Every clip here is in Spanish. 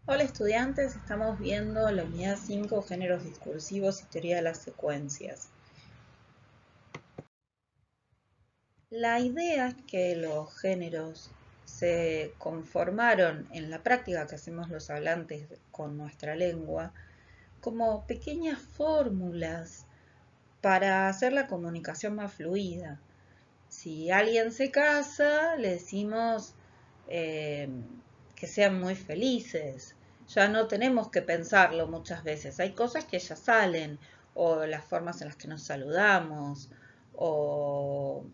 Hola estudiantes, estamos viendo la unidad 5, géneros discursivos y teoría de las secuencias. La idea es que los géneros se conformaron en la práctica que hacemos los hablantes con nuestra lengua como pequeñas fórmulas para hacer la comunicación más fluida. Si alguien se casa, le decimos eh, que sean muy felices. Ya no tenemos que pensarlo muchas veces. Hay cosas que ya salen, o las formas en las que nos saludamos, o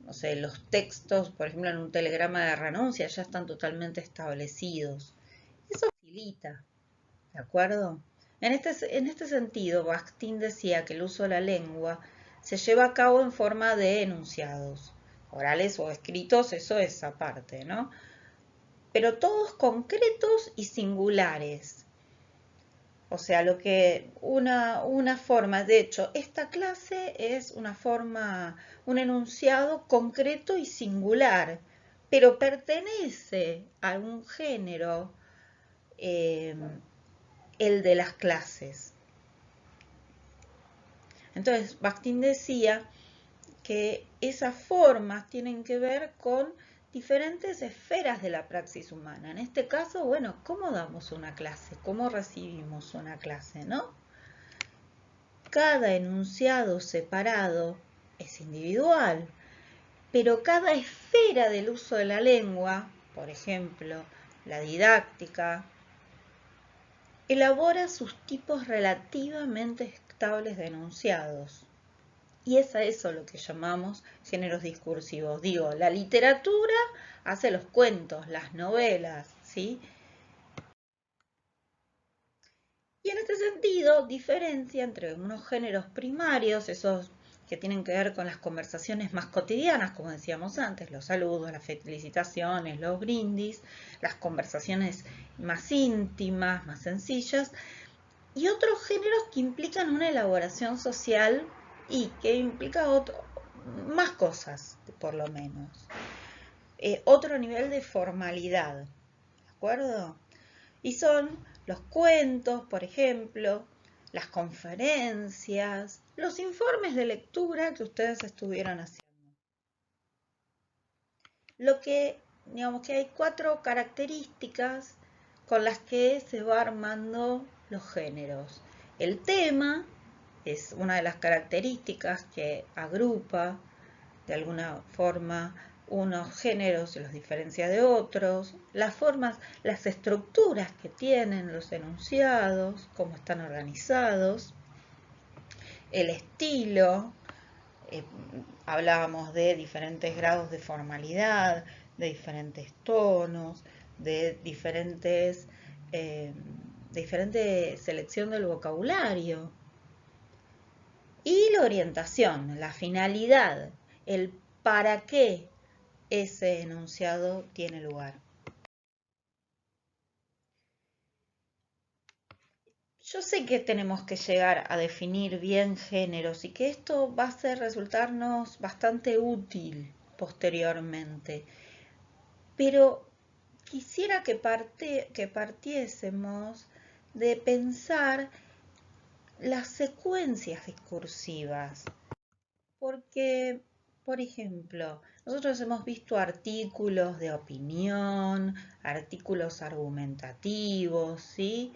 no sé, los textos, por ejemplo, en un telegrama de renuncia ya están totalmente establecidos. Eso facilita, ¿de acuerdo? En este sentido, Bakhtin decía que el uso de la lengua se lleva a cabo en forma de enunciados, orales o escritos, eso es aparte, ¿no? Pero todos concretos y singulares. O sea, lo que una forma, de hecho, esta clase es una forma, un enunciado concreto y singular, pero pertenece a un género, eh, el de las clases. Entonces, Bakhtin decía que esas formas tienen que ver con diferentes esferas de la praxis humana. En este caso, bueno, ¿cómo damos una clase? ¿Cómo recibimos una clase, no? Cada enunciado separado es individual, pero cada esfera del uso de la lengua, por ejemplo, la didáctica, elabora sus tipos relativamente estables de enunciados. Y es a eso lo que llamamos géneros discursivos. Digo, la literatura hace los cuentos, las novelas, ¿sí? Y en este sentido, diferencia entre unos géneros primarios, esos que tienen que ver con las conversaciones más cotidianas, como decíamos antes, los saludos, las felicitaciones, los brindis, las conversaciones más íntimas, más sencillas, y otros géneros que implican una elaboración social y que implica más cosas, por lo menos. Otro nivel de formalidad, ¿de acuerdo? Y son los cuentos, por ejemplo, las conferencias, los informes de lectura que ustedes estuvieron haciendo. Lo que, digamos que hay 4 características con las que se va armando los géneros. El tema es una de las características que agrupa de alguna forma unos géneros y los diferencia de otros, las formas, las estructuras que tienen los enunciados, cómo están organizados, el estilo, eh, hablábamos de diferentes grados de formalidad, de diferentes tonos, de diferente selección del vocabulario. Y la orientación, la finalidad, el para qué ese enunciado tiene lugar. Yo sé que tenemos que llegar a definir bien géneros y que esto va a resultarnos bastante útil posteriormente, pero quisiera que partiésemos de pensar las secuencias discursivas, porque, por ejemplo, nosotros hemos visto artículos de opinión, artículos argumentativos, ¿sí?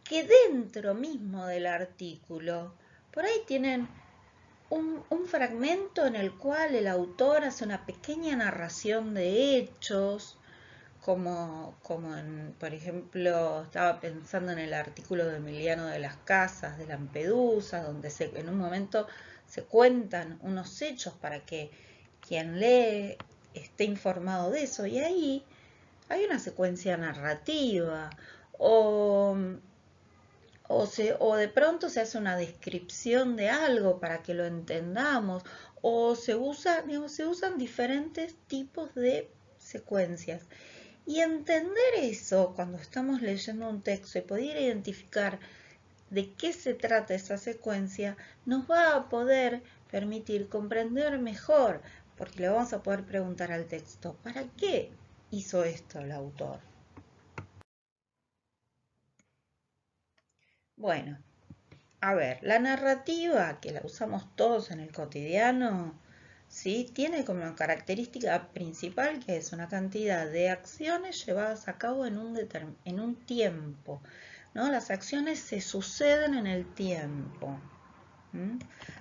Que dentro mismo del artículo, por ahí tienen un fragmento en el cual el autor hace una pequeña narración de hechos, por ejemplo, estaba pensando en el artículo de Emiliano de las Casas de Lampedusa, donde en un momento se cuentan unos hechos para que quien lee esté informado de eso, y ahí hay una secuencia narrativa, o o de pronto se hace una descripción de algo para que lo entendamos, o se usan diferentes tipos de secuencias. Y entender eso cuando estamos leyendo un texto y poder identificar de qué se trata esa secuencia, nos va a poder permitir comprender mejor, porque le vamos a poder preguntar al texto, ¿para qué hizo esto el autor? Bueno, a ver, la narrativa que la usamos todos en el cotidiano, ¿sí? Tiene como característica principal que es una cantidad de acciones llevadas a cabo en un tiempo, ¿no? Las acciones se suceden en el tiempo.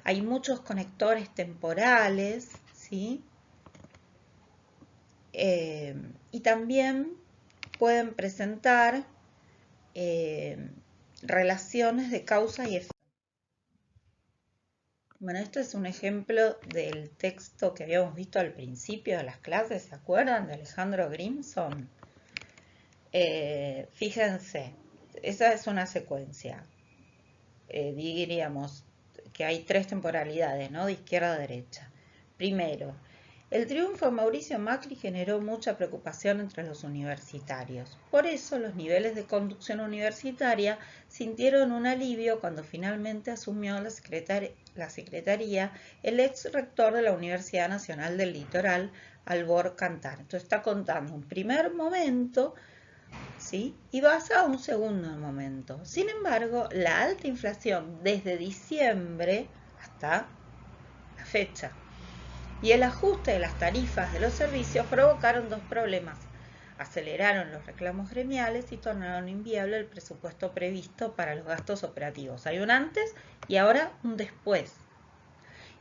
Hay muchos conectores temporales, ¿sí? Y también pueden presentar relaciones de causa y efecto. Bueno, esto es un ejemplo del texto que habíamos visto al principio de las clases, ¿se acuerdan? De Alejandro Grimson. Fíjense, esa es una secuencia. Diríamos que hay tres temporalidades, ¿no? De izquierda a derecha. Primero, el triunfo de Mauricio Macri generó mucha preocupación entre los universitarios. Por eso los niveles de conducción universitaria sintieron un alivio cuando finalmente asumió la secretaría el ex rector de la Universidad Nacional del Litoral, Albor Cantar. Entonces está contando un primer momento, ¿sí? Y vas a un segundo momento. Sin embargo, la alta inflación desde diciembre hasta la fecha y el ajuste de las tarifas de los servicios provocaron dos problemas. Aceleraron los reclamos gremiales y tornaron inviable el presupuesto previsto para los gastos operativos. Hay un antes y ahora un después.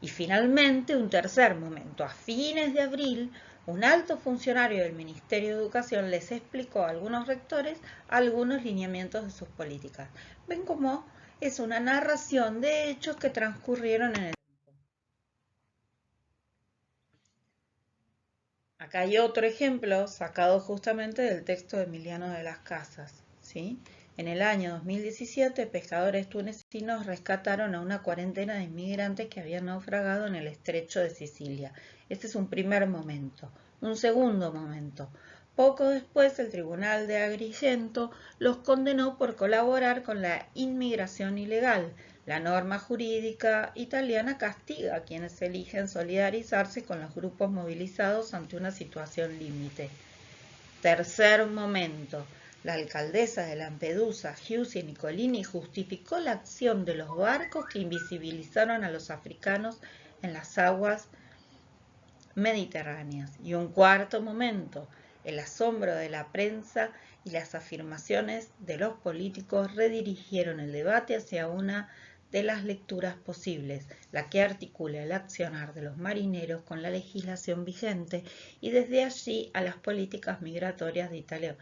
Y finalmente, un tercer momento. A fines de abril, un alto funcionario del Ministerio de Educación les explicó a algunos rectores algunos lineamientos de sus políticas. Ven cómo es una narración de hechos que transcurrieron en el Acá hay otro ejemplo sacado justamente del texto de Emiliano de las Casas, ¿sí? En el año 2017, pescadores tunecinos rescataron a una cuarentena de inmigrantes que habían naufragado en el estrecho de Sicilia. Este es un primer momento. Un segundo momento. Poco después, el Tribunal de Agrigento los condenó por colaborar con la inmigración ilegal. La norma jurídica italiana castiga a quienes eligen solidarizarse con los grupos movilizados ante una situación límite. Tercer momento. La alcaldesa de Lampedusa, Giusy Nicolini, justificó la acción de los barcos que invisibilizaron a los africanos en las aguas mediterráneas. Y un cuarto momento. El asombro de la prensa y las afirmaciones de los políticos redirigieron el debate hacia una de las lecturas posibles, la que articula el accionar de los marineros con la legislación vigente y desde allí a las políticas migratorias de Italia.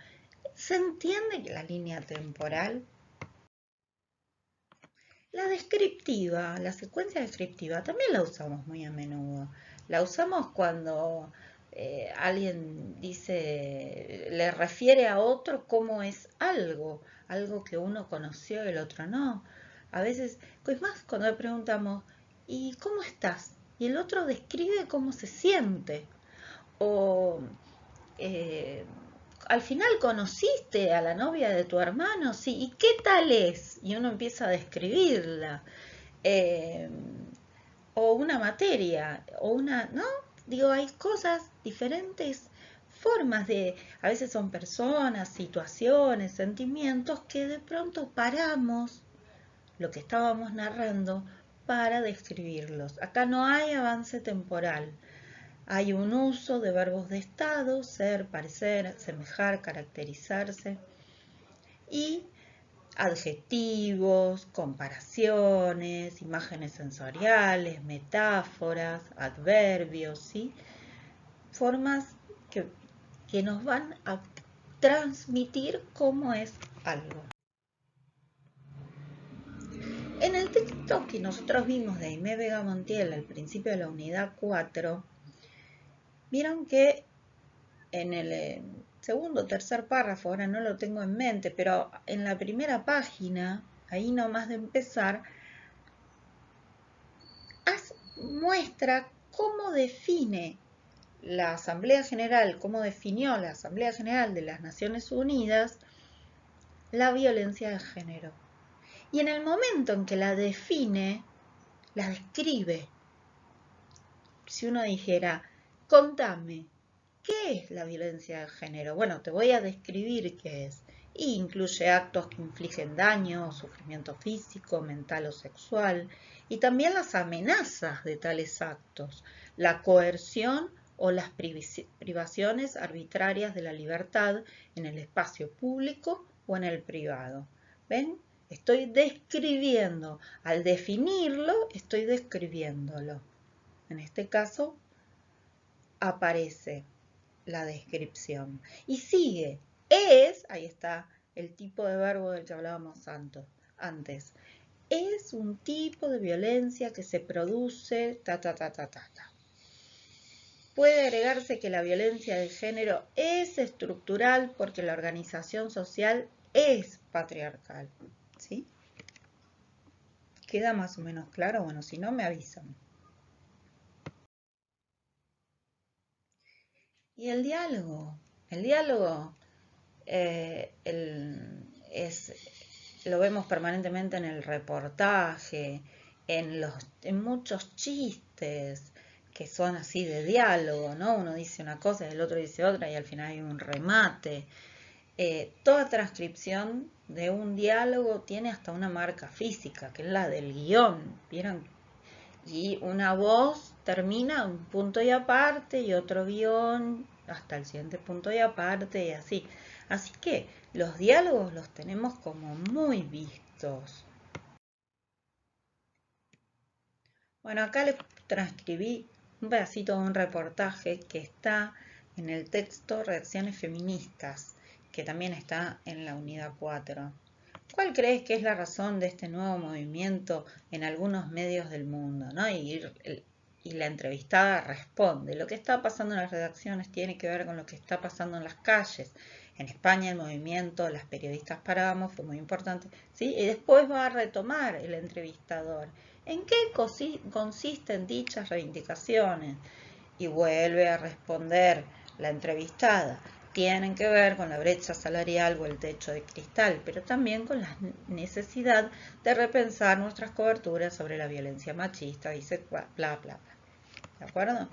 ¿Se entiende la línea temporal? La descriptiva, la secuencia descriptiva, también la usamos muy a menudo. La usamos cuando alguien dice, le refiere a otro cómo es algo, algo que uno conoció y el otro no. A veces, es más, cuando le preguntamos, ¿y cómo estás? Y el otro describe cómo se siente. O eh, al final conociste a la novia de tu hermano, sí, ¿y qué tal es? Y uno empieza a describirla. Eh, o una materia, o una, ¿no? Digo, hay cosas, diferentes formas de, a veces son personas, situaciones, sentimientos que de pronto paramos lo que estábamos narrando para describirlos. Acá no hay avance temporal. Hay un uso de verbos de estado, ser, parecer, semejar, caracterizarse, y adjetivos, comparaciones, imágenes sensoriales, metáforas, adverbios, ¿sí? Formas que nos van a transmitir cómo es algo. En el texto que nosotros vimos de Aimé Vega Montiel al principio de la unidad 4, vieron que en el segundo o tercer párrafo, ahora no lo tengo en mente, pero en la primera página, ahí nomás de empezar, muestra cómo define la Asamblea General, cómo definió la Asamblea General de las Naciones Unidas la violencia de género. Y en el momento en que la define, la describe. Si uno dijera, contame, ¿qué es la violencia de género? Bueno, te voy a describir qué es. y incluye actos que infligen daño o sufrimiento físico, mental o sexual, y también las amenazas de tales actos, la coerción o las privaciones arbitrarias de la libertad en el espacio público o en el privado. ¿Ven? Estoy describiendo. Al definirlo, estoy describiéndolo. En este caso, aparece la descripción. Y sigue. Es, ahí está el tipo de verbo del que hablábamos antes. Es un tipo de violencia que se produce, Puede agregarse que la violencia de género es estructural porque la organización social es patriarcal. ¿Sí? ¿Queda más o menos claro? Bueno, si no, me avisan. Y el diálogo. El diálogo lo vemos permanentemente en el reportaje, en muchos chistes que son así de diálogo, ¿no? Uno dice una cosa y el otro dice otra y al final hay un remate. Toda transcripción de un diálogo tiene hasta una marca física, que es la del guión, ¿vieron? Y una voz termina un punto y aparte y otro guión hasta el siguiente punto y aparte y así. Así que los diálogos los tenemos como muy vistos. Bueno, acá les transcribí un pedacito de un reportaje que está en el texto Reacciones Feministas, que también está en la unidad 4. ¿Cuál crees que es la razón de este nuevo movimiento en algunos medios del mundo? ¿No? Y la entrevistada responde, lo que está pasando en las redacciones tiene que ver con lo que está pasando en las calles. En España el movimiento Las periodistas paramos fue muy importante, ¿sí? Y después va a retomar el entrevistador. ¿En qué consisten dichas reivindicaciones? Y vuelve a responder la entrevistada. Tienen que ver con la brecha salarial o el techo de cristal, pero también con la necesidad de repensar nuestras coberturas sobre la violencia machista y sexual, bla, bla, bla. ¿De acuerdo?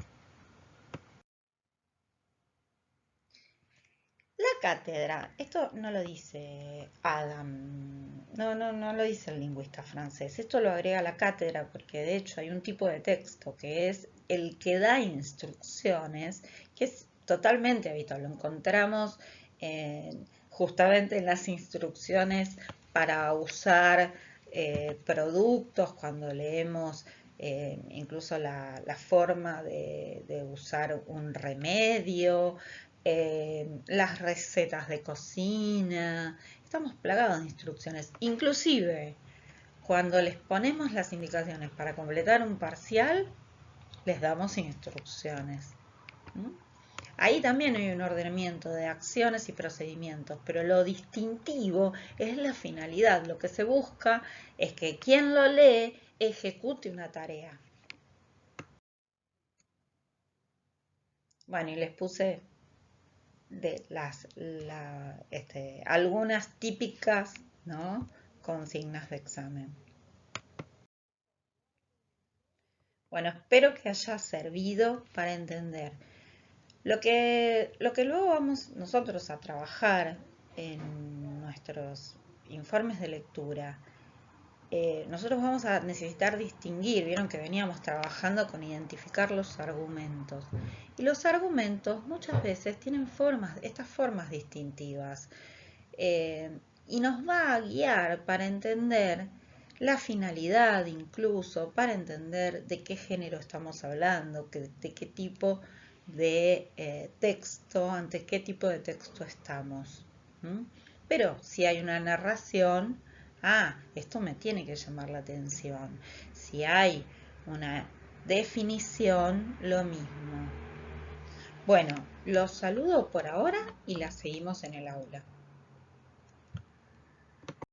La cátedra, esto no lo dice Adam, no lo dice el lingüista francés, esto lo agrega la cátedra porque de hecho hay un tipo de texto que es el que da instrucciones, que es totalmente habitual, lo encontramos justamente en las instrucciones para usar productos, cuando leemos incluso la forma de usar un remedio, las recetas de cocina. Estamos plagados de instrucciones. Inclusive, cuando les ponemos las indicaciones para completar un parcial, les damos instrucciones. ¿Mm? Ahí también hay un ordenamiento de acciones y procedimientos, pero lo distintivo es la finalidad. Lo que se busca es que quien lo lee ejecute una tarea. Bueno, y les puse de algunas típicas, ¿no?, consignas de examen. Bueno, espero que haya servido para entender. Lo que luego vamos nosotros a trabajar en nuestros informes de lectura, nosotros vamos a necesitar distinguir, vieron que veníamos trabajando con identificar los argumentos. Y los argumentos muchas veces tienen estas formas distintivas. Y nos va a guiar para entender la finalidad, incluso para entender de qué género estamos hablando, de qué tipo de texto, ante qué tipo de texto estamos. Pero si hay una narración, esto me tiene que llamar la atención. Si hay una definición, lo mismo. Bueno, los saludo por ahora y la seguimos en el aula.